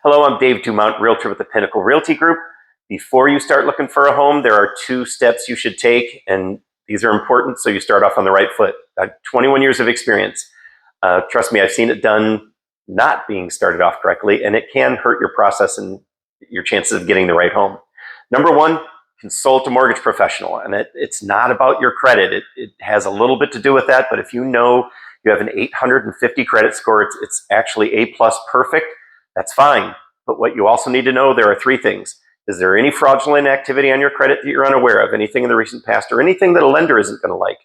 Hello, I'm Dave Dumont, realtor with the Pinnacle Realty Group. Before you start looking for a home, there are 2 steps you should take, and these are important so you start off on the right foot. I have 21 years of experience. Trust me, I've seen it done not being started off correctly, and it can hurt your process and your chances of getting the right home. Number 1, consult a mortgage professional, and it's not about your credit. It has a little bit to do with that, but if you know you have an 850 credit score, it's actually A+ perfect, that's fine. But what you also need to know, there are 3 things. Is there any fraudulent activity on your credit that you're unaware of? Anything in the recent past or anything that a lender isn't going to like?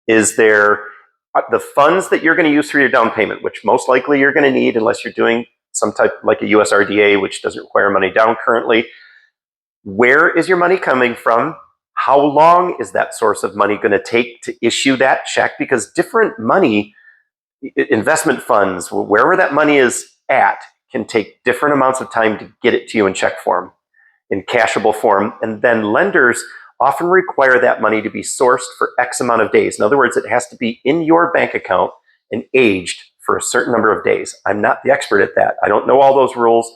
Is there the funds that you're going to use for your down payment, which most likely you're going to need unless you're doing some type like a USRDA, which doesn't require money down currently. Where is your money coming from? How long is that source of money going to take to issue that check? Because different money, investment funds, wherever that money is at, can take different amounts of time to get it to you in check form, in cashable form. And then lenders often require that money to be sourced for X amount of days. In other words, it has to be in your bank account and aged for a certain number of days. I'm not the expert at that. I don't know all those rules,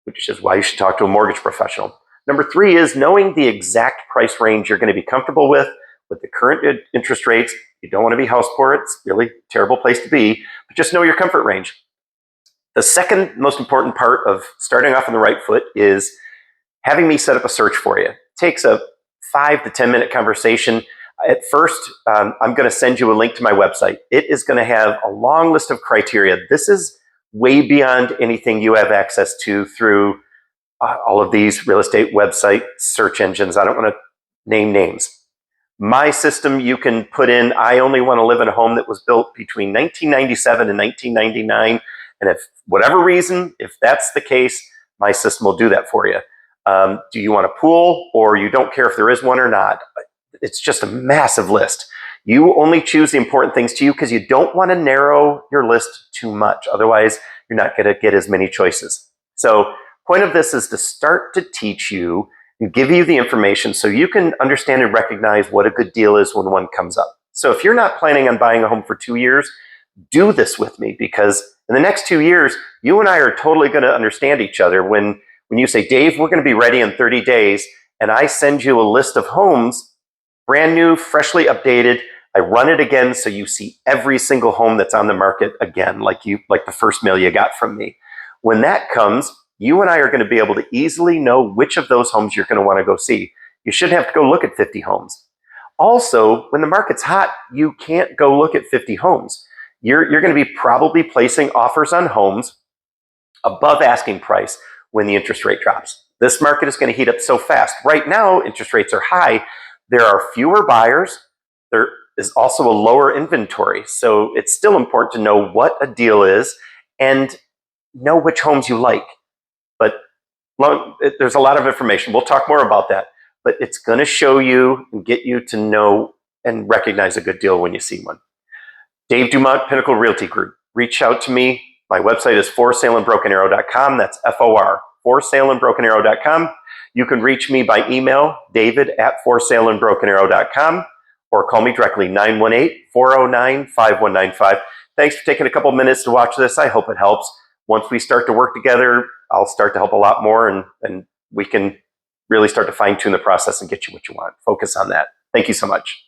which is why you should talk to a mortgage professional. Number 3 is knowing the exact price range you're going to be comfortable with the current interest rates. You don't want to be house poor. It's really a terrible place to be, but just know your comfort range. The second most important part of starting off on the right foot is having me set up a search for you. It takes a 5 to 10 minute conversation. At first, I'm going to send you a link to my website. It is going to have a long list of criteria. This is way beyond anything you have access to through all of these real estate website search engines. I don't want to name names. My system, you can put in, I only want to live in a home that was built between 1997 and 1999. And if whatever reason, if that's the case, my system will do that for you. Do you want a pool, or you don't care if there is one or not? It's just a massive list. You only choose the important things to you because you don't want to narrow your list too much. Otherwise, you're not going to get as many choices. So point of this is to start to teach you and give you the information so you can understand and recognize what a good deal is when one comes up. So if you're not planning on buying a home for 2 years, do this with me, because in the next 2 years, you and I are totally going to understand each other. When you say, Dave, we're going to be ready in 30 days, and I send you a list of homes, brand new, freshly updated, I run it again so you see every single home that's on the market again, like the first mail you got from me. When that comes, you and I are going to be able to easily know which of those homes you're going to want to go see. You shouldn't have to go look at 50 homes. Also, when the market's hot, you can't go look at 50 homes. You're going to be probably placing offers on homes above asking price when the interest rate drops. This market is going to heat up so fast. Right now, interest rates are high. There are fewer buyers. There is also a lower inventory. So it's still important to know what a deal is and know which homes you like. But there's a lot of information. We'll talk more about that. But it's going to show you and get you to know and recognize a good deal when you see one. Dave Dumont, Pinnacle Realty Group. Reach out to me. My website is forsaleandbrokenarrow.com. That's FOR, forsaleandbrokenarrow.com. You can reach me by email, david@forsaleandbrokenarrow.com, or call me directly, 918-409-5195. Thanks for taking a couple minutes to watch this. I hope it helps. Once we start to work together, I'll start to help a lot more, and we can really start to fine-tune the process and get you what you want. Focus on that. Thank you so much.